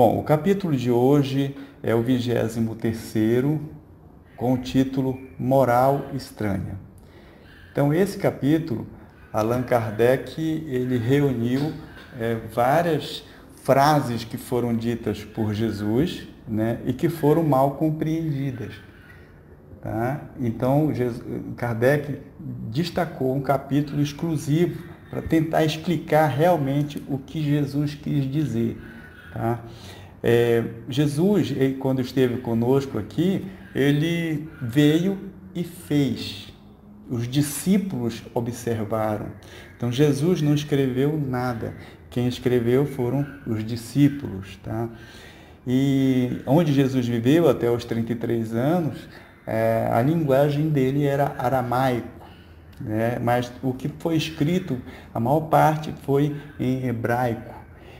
Bom, o capítulo de hoje é o 23º, com o título Moral Estranha. Então, esse capítulo, Allan Kardec, ele reuniu várias frases que foram ditas por Jesus, né, e que foram mal compreendidas. Tá? Então, Kardec destacou um capítulo exclusivo para tentar explicar realmente o que Jesus quis dizer. Tá? Jesus, quando esteve conosco aqui, ele veio e fez. Os discípulos observaram. Então, Jesus não escreveu nada. Quem escreveu foram os discípulos. Tá? E onde Jesus viveu até os 33 anos, a linguagem dele era aramaico, né? Mas o que foi escrito, a maior parte foi em hebraico.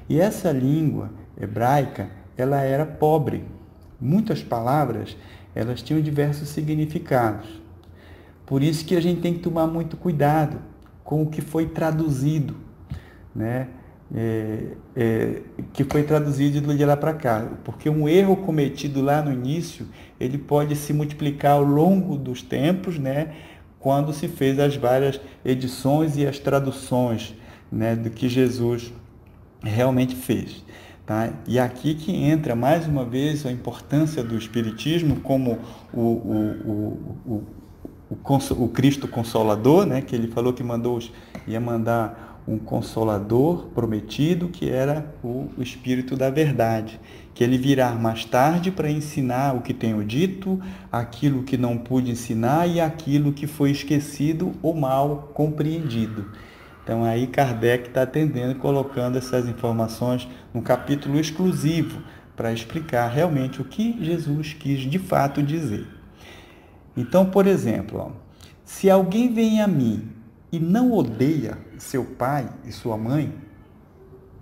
E essa língua hebraica, ela era pobre. Muitas palavras, elas tinham diversos significados. Por isso que a gente tem que tomar muito cuidado com o que foi traduzido, né? Que foi traduzido de lá para cá, porque um erro cometido lá no início, ele pode se multiplicar ao longo dos tempos, né? Quando se fez as várias edições e as traduções, né, do que Jesus realmente fez. Tá? E aqui que entra mais uma vez a importância do Espiritismo como o Cristo Consolador, né? Que ele falou que ia mandar um Consolador prometido, que era o Espírito da Verdade, que ele virá mais tarde para ensinar o que tenho dito, aquilo que não pude ensinar e aquilo que foi esquecido ou mal compreendido. Então aí Kardec está atendendo, colocando essas informações num capítulo exclusivo para explicar realmente o que Jesus quis de fato dizer. Então, por exemplo, se alguém vem a mim e não odeia seu pai e sua mãe,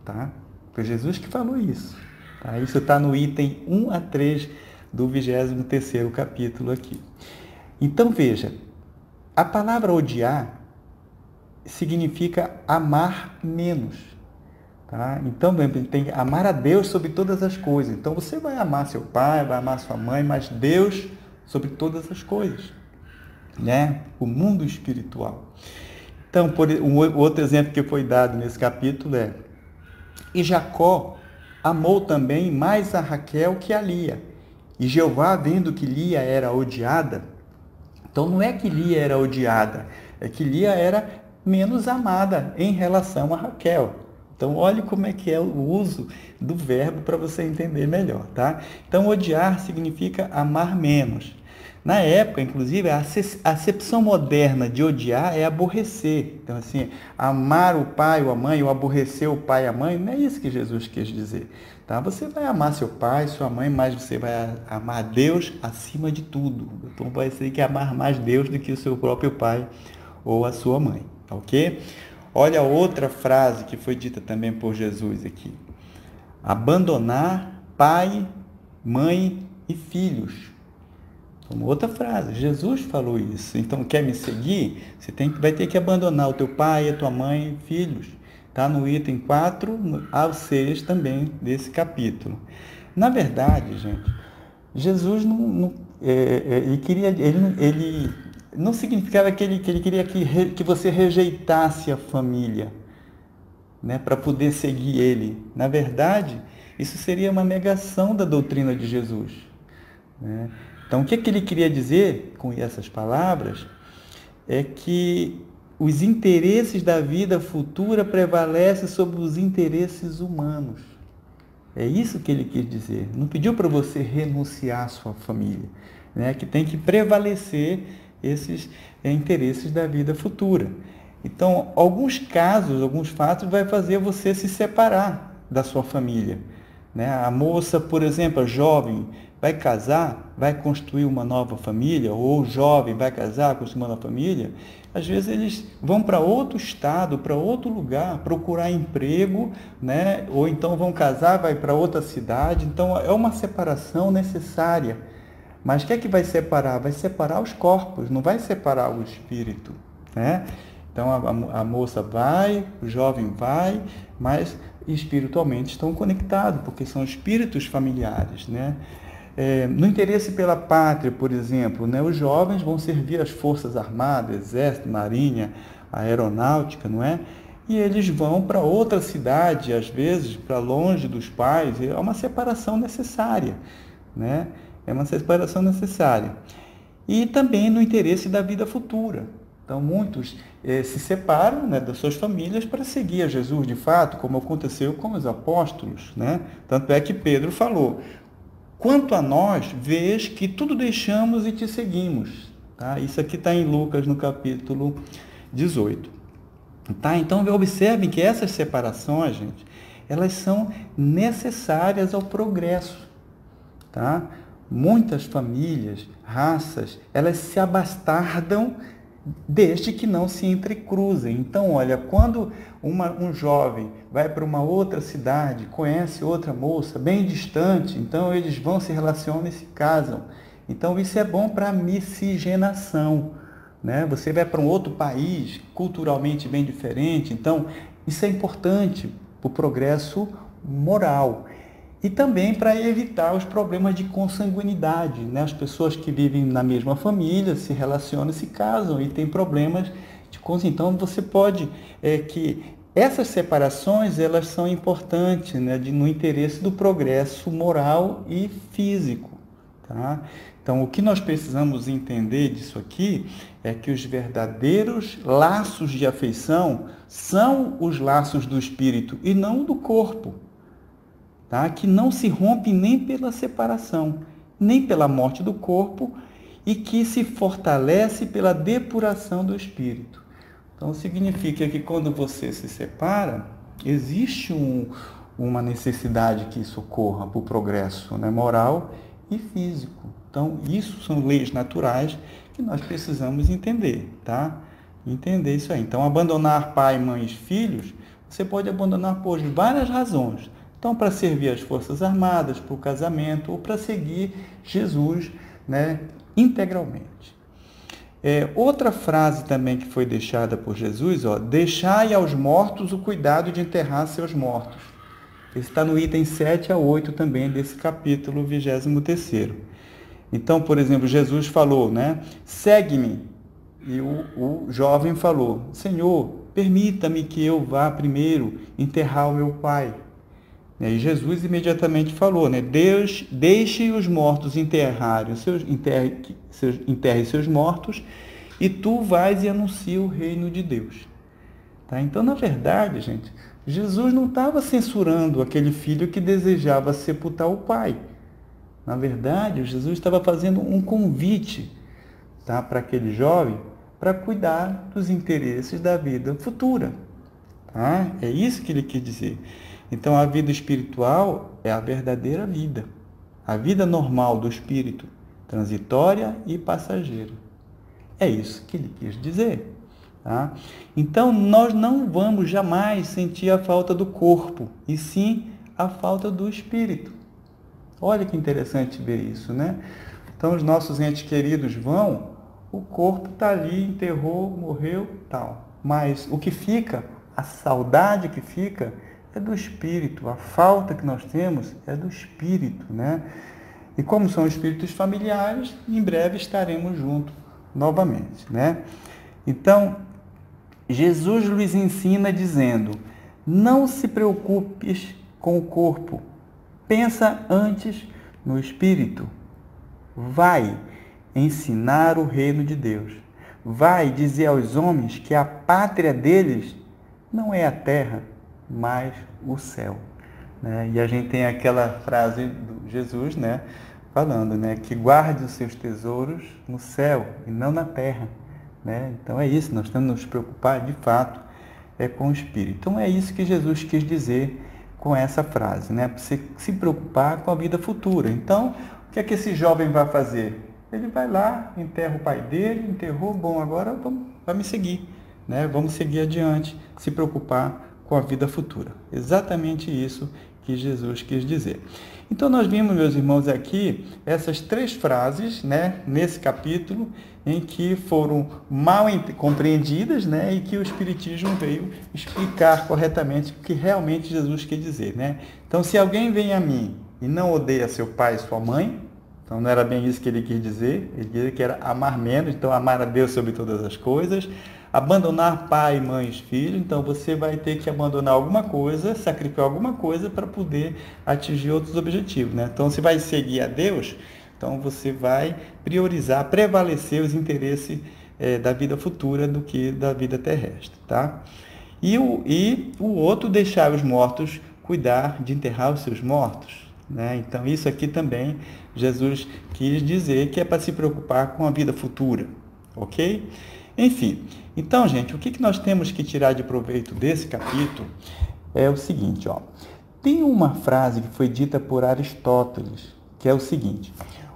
tá? Foi Jesus que falou isso. Tá? Isso está no item 1 a 3 do 23º capítulo aqui. Então, veja, a palavra odiar significa amar menos. Tá? Então, tem que amar a Deus sobre todas as coisas. Então, você vai amar seu pai, vai amar sua mãe, mas Deus sobre todas as coisas, né? O mundo espiritual. Então, outro exemplo que foi dado nesse capítulo é: e Jacó amou também mais a Raquel que a Lia. E Jeová, vendo que Lia era odiada, então não é que Lia era odiada, é que Lia era menos amada em relação a Raquel. Então, olhe como é que é o uso do verbo para você entender melhor, tá? Então, odiar significa amar menos. Na época, inclusive, a acepção moderna de odiar é aborrecer. Então, assim, amar o pai ou a mãe, ou aborrecer o pai e a mãe, não é isso que Jesus quis dizer. Tá? Você vai amar seu pai, sua mãe, mas você vai amar Deus acima de tudo. Então, vai ser que amar mais Deus do que o seu próprio pai ou a sua mãe, ok? Olha outra frase que foi dita também por Jesus aqui. Abandonar pai, mãe e filhos. Uma outra frase, Jesus falou isso. Então, quer me seguir? Você vai ter que abandonar o teu pai, a tua mãe e filhos. Está no item 4 ao 6 também desse capítulo. Na verdade, gente, Jesus ele não significava que ele queria que você rejeitasse a família, né, para poder seguir ele. Na verdade, isso seria uma negação da doutrina de Jesus, né? Então, o que ele queria dizer com essas palavras é que os interesses da vida futura prevalecem sobre os interesses humanos. É isso que ele quis dizer. Não pediu para você renunciar à sua família, né? Que tem que prevalecer esses interesses da vida futura. Então, alguns casos, alguns fatos, vai fazer você se separar da sua família, né? A moça, por exemplo, a jovem, vai casar, vai construir uma nova família, ou o jovem vai casar, construir uma nova família, às vezes eles vão para outro estado, para outro lugar, procurar emprego, né? Ou então vão casar, vai para outra cidade. Então, é uma separação necessária. Mas o que é que vai separar? Vai separar os corpos, não vai separar o espírito, né? Então, a moça vai, o jovem vai, mas espiritualmente estão conectados, porque são espíritos familiares, né? No interesse pela pátria, por exemplo, né, os jovens vão servir as forças armadas, exército, marinha, aeronáutica, não é? E eles vão para outra cidade, às vezes, para longe dos pais. É uma separação necessária, né? É uma separação necessária. E também no interesse da vida futura. Então, muitos se separam, né, das suas famílias para seguir a Jesus de fato, como aconteceu com os apóstolos, né? Tanto é que Pedro falou: quanto a nós, vês que tudo deixamos e te seguimos. Tá? Isso aqui está em Lucas, no capítulo 18. Tá? Então, observem que essas separações, gente, elas são necessárias ao progresso. Tá? Muitas famílias, raças, elas se abastardam desde que não se entrecruzem. Então, olha, quando um jovem vai para uma outra cidade, conhece outra moça bem distante, então eles vão, se relacionam e se casam. Então, isso é bom para a miscigenação, né? Você vai para um outro país, culturalmente bem diferente, então isso é importante para o progresso moral. E também para evitar os problemas de consanguinidade, né? As pessoas que vivem na mesma família se relacionam, se casam e têm problemas de consanguinidade. Então, você pode... que essas separações, elas são importantes, né? No interesse do progresso moral e físico. Tá? Então, o que nós precisamos entender disso aqui é que os verdadeiros laços de afeição são os laços do espírito e não do corpo. Tá? Que não se rompe nem pela separação, nem pela morte do corpo, e que se fortalece pela depuração do espírito. Então, significa que quando você se separa, existe uma necessidade que isso ocorra para o progresso, né, moral e físico. Então, isso são leis naturais que nós precisamos entender, tá? Entender isso aí. Então, abandonar pai, mãe e filhos, você pode abandonar por várias razões. Então, para servir as Forças Armadas, para o casamento, ou para seguir Jesus, né, integralmente. Outra frase também que foi deixada por Jesus, ó: deixai aos mortos o cuidado de enterrar seus mortos. Esse está no item 7 a 8 também desse capítulo 23º. Então, por exemplo, Jesus falou, né, segue-me. E o jovem falou: Senhor, permita-me que eu vá primeiro enterrar o meu pai. E Jesus imediatamente falou, né? Deixe os mortos enterre seus mortos, e tu vais e anuncia o reino de Deus. Tá? Então, na verdade, gente, Jesus não estava censurando aquele filho que desejava sepultar o pai. Na verdade, Jesus estava fazendo um convite, tá, para aquele jovem para cuidar dos interesses da vida futura. Tá? É isso que ele quis dizer. Então, a vida espiritual é a verdadeira vida. A vida normal do espírito, transitória e passageira. É isso que ele quis dizer. Tá? Então, nós não vamos jamais sentir a falta do corpo, e sim a falta do espírito. Olha que interessante ver isso, né? Então, os nossos entes queridos vão, o corpo está ali, enterrou, morreu, tal. Mas o que fica, a saudade que fica, é do espírito. A falta que nós temos é do espírito, né? E como são espíritos familiares, em breve estaremos juntos novamente, né? Então, Jesus lhes ensina dizendo: não se preocupes com o corpo, pensa antes no espírito. Vai ensinar o reino de Deus. Vai dizer aos homens que a pátria deles não é a terra, mas o céu. Né? E a gente tem aquela frase do Jesus, né, falando, né, que guarde os seus tesouros no céu e não na terra. Né? Então é isso, nós temos que nos preocupar de fato com o espírito. Então é isso que Jesus quis dizer com essa frase, né? Para você se preocupar com a vida futura. Então, o que é que esse jovem vai fazer? Ele vai lá, enterra o pai dele, enterrou, bom, agora vamos seguir, né? Vamos seguir adiante, se preocupar com a vida futura. Exatamente isso que Jesus quis dizer. Então nós vimos, meus irmãos, aqui essas 3 frases, né, nesse capítulo, em que foram mal compreendidas, né, e que o Espiritismo veio explicar corretamente o que realmente Jesus quer dizer, né? Então, se alguém vem a mim e não odeia seu pai e sua mãe, então não era bem isso que ele quis dizer, ele queria que era amar menos, então amar a Deus sobre todas as coisas, abandonar pai, mãe e filho, então você vai ter que abandonar alguma coisa, sacrificar alguma coisa para poder atingir outros objetivos, né? Então, se vai seguir a Deus, então você vai priorizar, prevalecer os interesses da vida futura do que da vida terrestre, tá? E o outro, deixar os mortos cuidar de enterrar os seus mortos, né? Então, isso aqui também Jesus quis dizer que é para se preocupar com a vida futura, ok? Enfim, então, gente, o que nós temos que tirar de proveito desse capítulo é o seguinte, ó. Tem uma frase que foi dita por Aristóteles, que é o seguinte: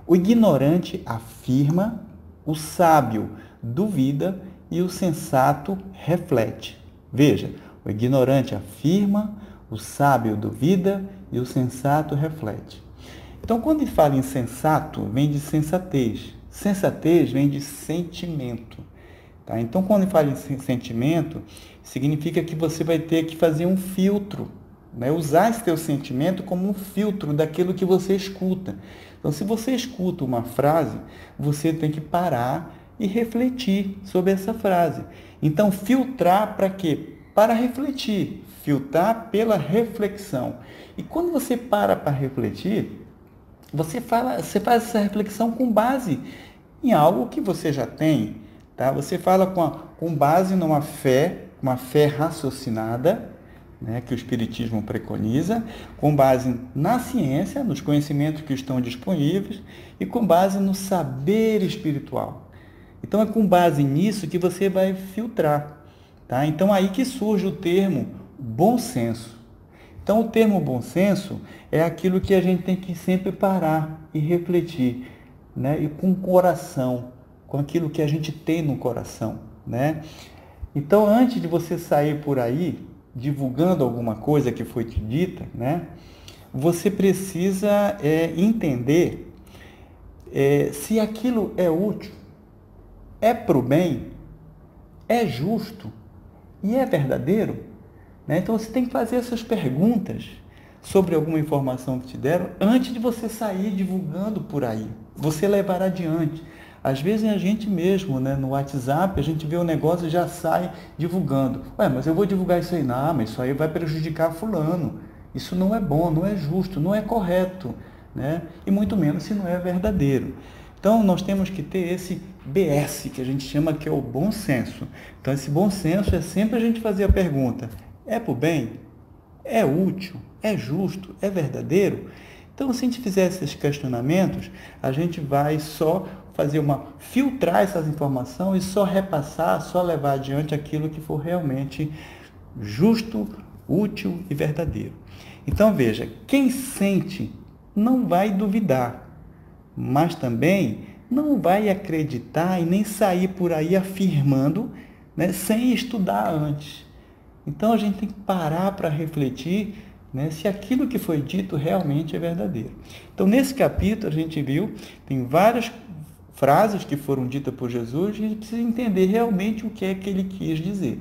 o ignorante afirma, o sábio duvida e o sensato reflete. Veja, o ignorante afirma, o sábio duvida e o sensato reflete. Então, quando ele fala em sensato, vem de sensatez. Sensatez vem de sentimento. Tá? Então, quando ele fala em sentimento, significa que você vai ter que fazer um filtro, né? Usar esse teu sentimento como um filtro daquilo que você escuta. Então, se você escuta uma frase, você tem que parar e refletir sobre essa frase. Então, filtrar para quê? Para refletir. Filtrar pela reflexão. E quando você para refletir, você faz essa reflexão com base em algo que você já tem. Tá? Você fala com base numa fé, uma fé raciocinada, né, que o Espiritismo preconiza, com base na ciência, nos conhecimentos que estão disponíveis e com base no saber espiritual. Então, é com base nisso que você vai filtrar. Tá? Então, aí que surge o termo bom senso. Então, o termo bom senso é aquilo que a gente tem que sempre parar e refletir, né? E com o coração, com aquilo que a gente tem no coração, né? Então, antes de você sair por aí divulgando alguma coisa que foi te dita, né? Você precisa entender se aquilo é útil, é para o bem, é justo e é verdadeiro, né? Então, você tem que fazer essas perguntas sobre alguma informação que te deram antes de você sair divulgando por aí. Você levar adiante. Às vezes a gente mesmo, né, no WhatsApp, a gente vê o negócio e já sai divulgando. Ué, mas eu vou divulgar isso aí. Não, mas isso aí vai prejudicar fulano. Isso não é bom, não é justo, não é correto, né? E muito menos se não é verdadeiro. Então, nós temos que ter esse BS, que a gente chama que é o bom senso. Então, esse bom senso é sempre a gente fazer a pergunta: é para o bem? É útil? É justo? É verdadeiro? Então, se a gente fizer esses questionamentos, a gente vai só filtrar essas informações e só repassar, só levar adiante aquilo que for realmente justo, útil e verdadeiro. Então, veja, quem sente não vai duvidar, mas também não vai acreditar e nem sair por aí afirmando, né, sem estudar antes. Então, a gente tem que parar para refletir, né, se aquilo que foi dito realmente é verdadeiro. Então, nesse capítulo, a gente viu, tem várias frases que foram ditas por Jesus e a gente precisa entender realmente o que é que ele quis dizer.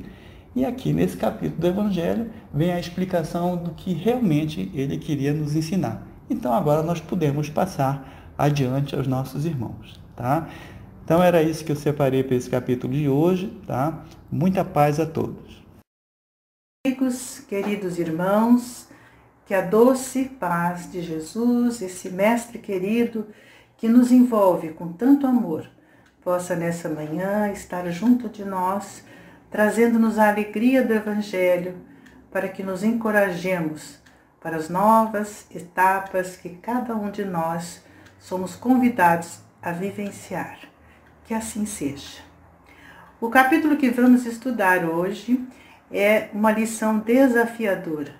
E aqui, nesse capítulo do Evangelho, vem a explicação do que realmente ele queria nos ensinar. Então, agora nós podemos passar adiante aos nossos irmãos, tá? Então, era isso que eu separei para esse capítulo de hoje, tá? Muita paz a todos. Amigos, queridos irmãos, que a doce paz de Jesus, esse mestre querido que nos envolve com tanto amor, possa nessa manhã estar junto de nós, trazendo-nos a alegria do Evangelho, para que nos encorajemos para as novas etapas que cada um de nós somos convidados a vivenciar. Que assim seja. O capítulo que vamos estudar hoje é uma lição desafiadora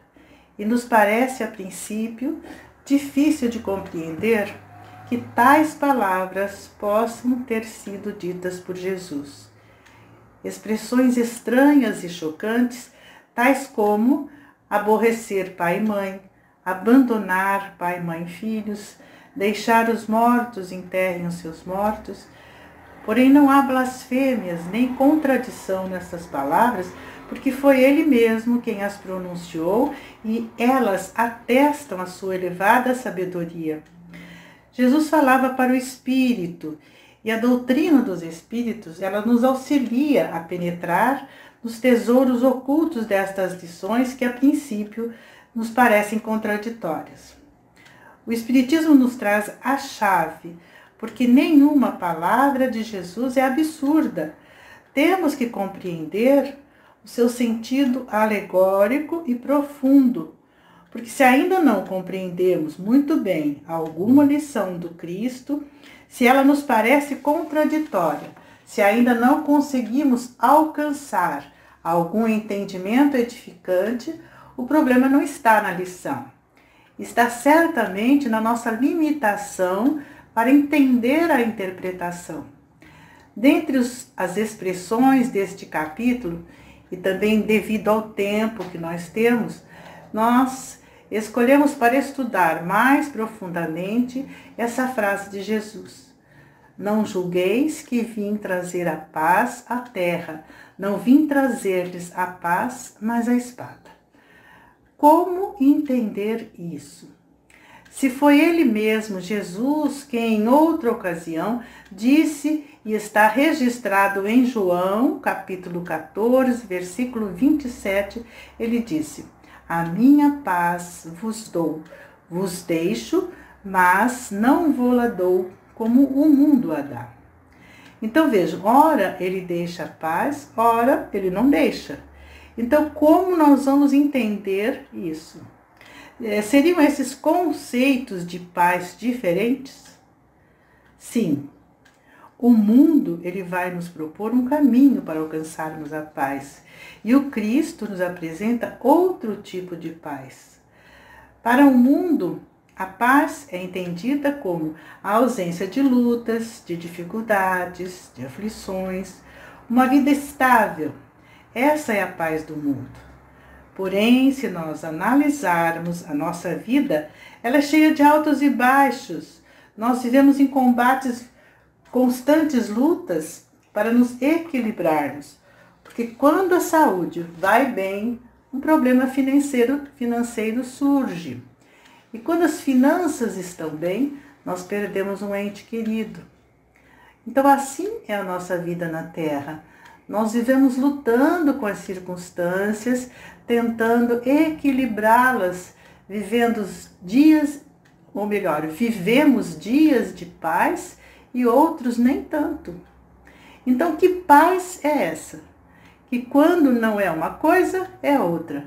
e nos parece, a princípio, difícil de compreender que tais palavras possam ter sido ditas por Jesus. Expressões estranhas e chocantes, tais como aborrecer pai e mãe, abandonar pai, mãe, filhos, deixar os mortos enterrem os seus mortos. Porém, não há blasfêmias nem contradição nessas palavras, porque foi ele mesmo quem as pronunciou e elas atestam a sua elevada sabedoria. Jesus falava para o Espírito, e a doutrina dos Espíritos, ela nos auxilia a penetrar nos tesouros ocultos destas lições que, a princípio, nos parecem contraditórias. O Espiritismo nos traz a chave, porque nenhuma palavra de Jesus é absurda. Temos que compreender o seu sentido alegórico e profundo, porque se ainda não compreendemos muito bem alguma lição do Cristo, se ela nos parece contraditória, se ainda não conseguimos alcançar algum entendimento edificante, o problema não está na lição. Está certamente na nossa limitação para entender a interpretação. Dentre as expressões deste capítulo, e também devido ao tempo que nós temos, nós escolhemos para estudar mais profundamente essa frase de Jesus. Não julgueis que vim trazer a paz à terra, não vim trazer-lhes a paz, mas a espada. Como entender isso? Se foi ele mesmo, Jesus, quem em outra ocasião disse, e está registrado em João, capítulo 14, versículo 27, ele disse: a minha paz vos dou, vos deixo, mas não vou-la dou como o mundo a dá. Então vejam, ora ele deixa a paz, ora ele não deixa. Então como nós vamos entender isso? Seriam esses conceitos de paz diferentes? Sim. O mundo ele vai nos propor um caminho para alcançarmos a paz. E o Cristo nos apresenta outro tipo de paz. Para o mundo, a paz é entendida como a ausência de lutas, de dificuldades, de aflições, uma vida estável. Essa é a paz do mundo. Porém, se nós analisarmos a nossa vida, ela é cheia de altos e baixos. Nós vivemos em combates, constantes lutas para nos equilibrarmos. Porque quando a saúde vai bem, um problema financeiro surge. E quando as finanças estão bem, nós perdemos um ente querido. Então assim é a nossa vida na Terra. Nós vivemos lutando com as circunstâncias, tentando equilibrá-las, vivemos dias de paz e outros nem tanto. Então que paz é essa? Que quando não é uma coisa, é outra.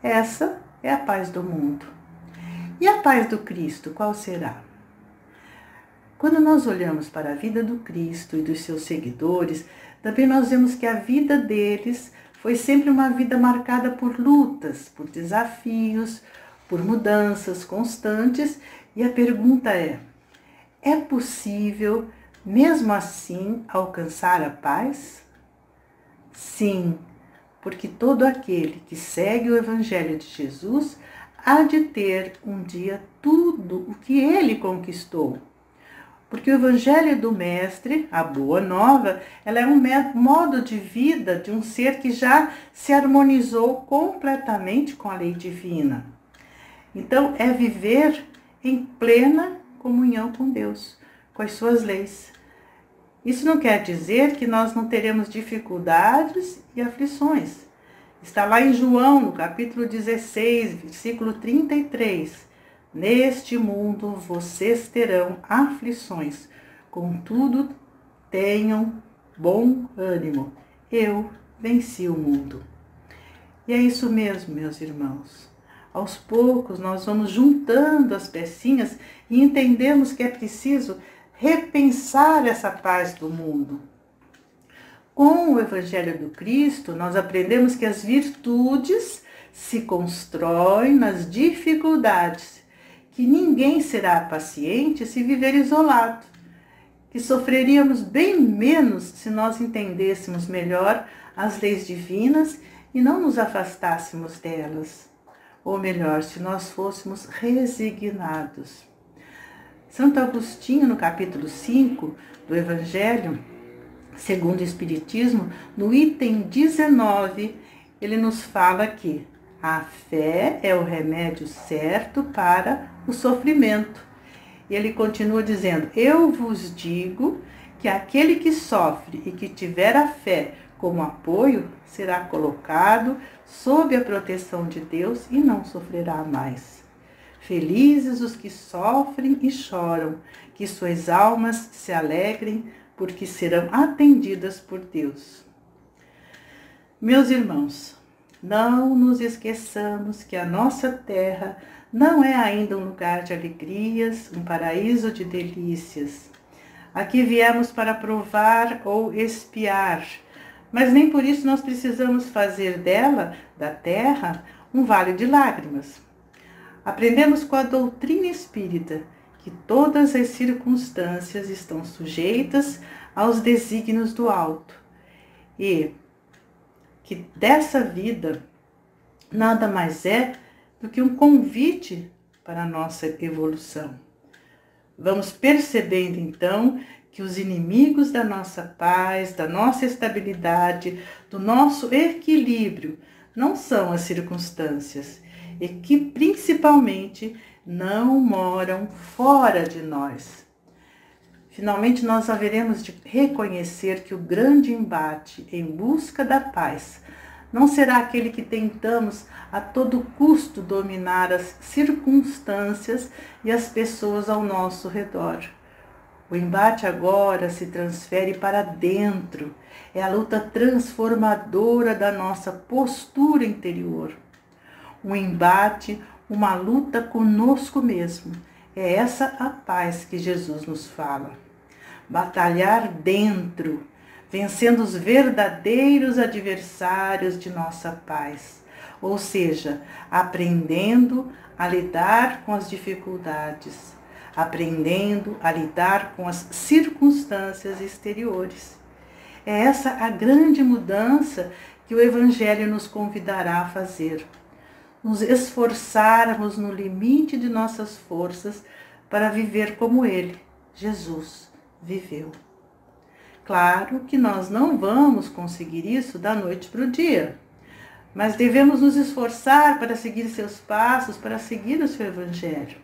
Essa é a paz do mundo. E a paz do Cristo, qual será? Quando nós olhamos para a vida do Cristo e dos seus seguidores, também nós vemos que a vida deles foi sempre uma vida marcada por lutas, por desafios, por mudanças constantes. E a pergunta é possível, mesmo assim, alcançar a paz? Sim, porque todo aquele que segue o Evangelho de Jesus há de ter um dia tudo o que ele conquistou. Porque o Evangelho do Mestre, a Boa Nova, ela é um modo de vida de um ser que já se harmonizou completamente com a lei divina. Então, é viver em plena comunhão com Deus, com as suas leis. Isso não quer dizer que nós não teremos dificuldades e aflições. Está lá em João, no capítulo 16, versículo 33. Neste mundo vocês terão aflições, contudo tenham bom ânimo. Eu venci o mundo. E é isso mesmo, meus irmãos. Aos poucos nós vamos juntando as pecinhas e entendemos que é preciso repensar essa paz do mundo. Com o Evangelho do Cristo, nós aprendemos que as virtudes se constroem nas dificuldades, que ninguém será paciente se viver isolado, que sofreríamos bem menos se nós entendêssemos melhor as leis divinas e não nos afastássemos delas. ou melhor, se nós fôssemos resignados. Santo Agostinho, no capítulo 5 do Evangelho segundo o Espiritismo, no item 19, ele nos fala que a fé é o remédio certo para o sofrimento. E ele continua dizendo: eu vos digo que aquele que sofre e que tiver a fé como apoio será colocado sob a proteção de Deus e não sofrerá mais. Felizes os que sofrem e choram, que suas almas se alegrem, porque serão atendidas por Deus. Meus irmãos, não nos esqueçamos que a nossa terra não é ainda um lugar de alegrias, um paraíso de delícias. Aqui viemos para provar ou expiar, mas nem por isso nós precisamos fazer dela, da terra, um vale de lágrimas. Aprendemos com a doutrina espírita que todas as circunstâncias estão sujeitas aos desígnios do alto e que dessa vida nada mais é do que um convite para a nossa evolução. Vamos percebendo então que os inimigos da nossa paz, da nossa estabilidade, do nosso equilíbrio não são as circunstâncias e que principalmente não moram fora de nós. Finalmente, nós haveremos de reconhecer que o grande embate em busca da paz não será aquele que tentamos a todo custo dominar as circunstâncias e as pessoas ao nosso redor. O embate agora se transfere para dentro, é a luta transformadora da nossa postura interior. Um embate, uma luta conosco mesmo. É essa a paz que Jesus nos fala. Batalhar dentro, vencendo os verdadeiros adversários de nossa paz. Ou seja, aprendendo a lidar com as dificuldades, aprendendo a lidar com as circunstâncias exteriores. É essa a grande mudança que o Evangelho nos convidará a fazer. Nos esforçarmos no limite de nossas forças para viver como Ele, Jesus, viveu. Claro que nós não vamos conseguir isso da noite para o dia, mas devemos nos esforçar para seguir seus passos, para seguir o seu Evangelho.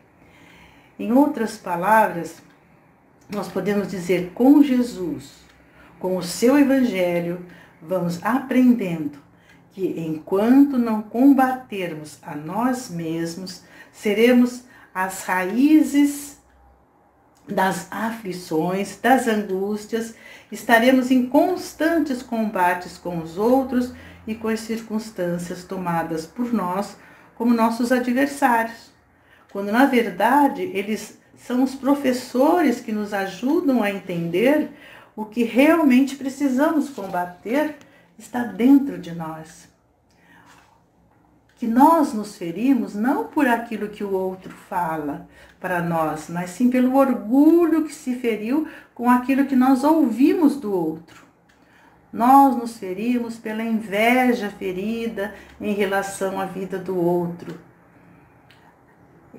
Em outras palavras, nós podemos dizer, com Jesus, com o seu Evangelho, vamos aprendendo que enquanto não combatermos a nós mesmos, seremos as raízes das aflições, das angústias, estaremos em constantes combates com os outros e com as circunstâncias tomadas por nós como nossos adversários, quando na verdade eles são os professores que nos ajudam a entender o que realmente precisamos combater está dentro de nós. Que nós nos ferimos não por aquilo que o outro fala para nós, mas sim pelo orgulho que se feriu com aquilo que nós ouvimos do outro. Nós nos ferimos pela inveja ferida em relação à vida do outro.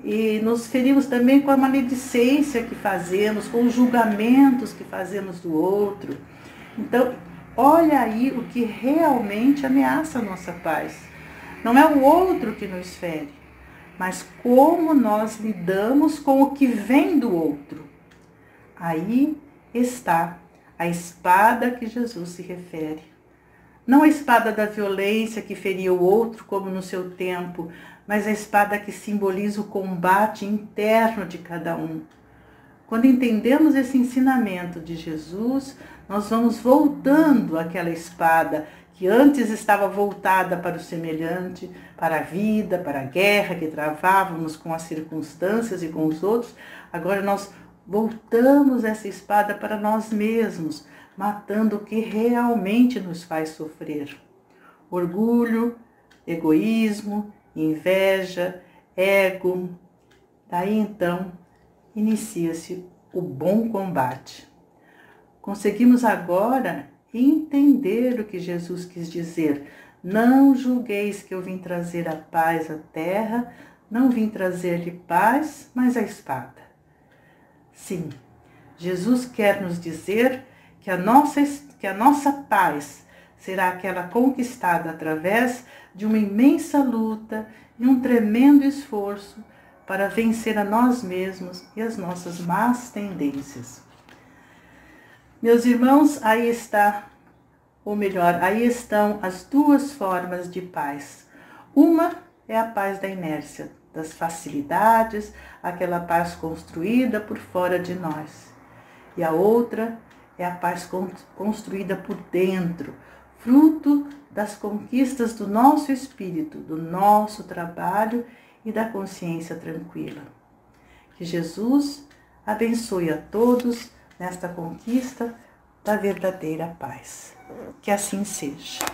E nos ferimos também com a maledicência que fazemos, com os julgamentos que fazemos do outro. Então, olha aí o que realmente ameaça a nossa paz. Não é o outro que nos fere, mas como nós lidamos com o que vem do outro. Aí está a espada que Jesus se refere. Não a espada da violência que feria o outro, como no seu tempo, mas a espada que simboliza o combate interno de cada um. Quando entendemos esse ensinamento de Jesus, nós vamos voltando àquela espada que antes estava voltada para o semelhante, para a vida, para a guerra que travávamos com as circunstâncias e com os outros. Agora nós voltamos essa espada para nós mesmos, matando o que realmente nos faz sofrer. Orgulho, egoísmo, inveja, ego. Daí então inicia-se o bom combate. Conseguimos agora entender o que Jesus quis dizer. Não julgueis que eu vim trazer a paz à terra, não vim trazer-lhe paz, mas a espada. Sim, Jesus quer nos dizer que a nossa paz será aquela conquistada através de uma imensa luta e um tremendo esforço para vencer a nós mesmos e as nossas más tendências. Meus irmãos, aí estão as duas formas de paz. Uma é a paz da inércia, das facilidades, aquela paz construída por fora de nós. E a outra é a paz construída por dentro, fruto das conquistas do nosso espírito, do nosso trabalho e da consciência tranquila. Que Jesus abençoe a todos nesta conquista da verdadeira paz. Que assim seja.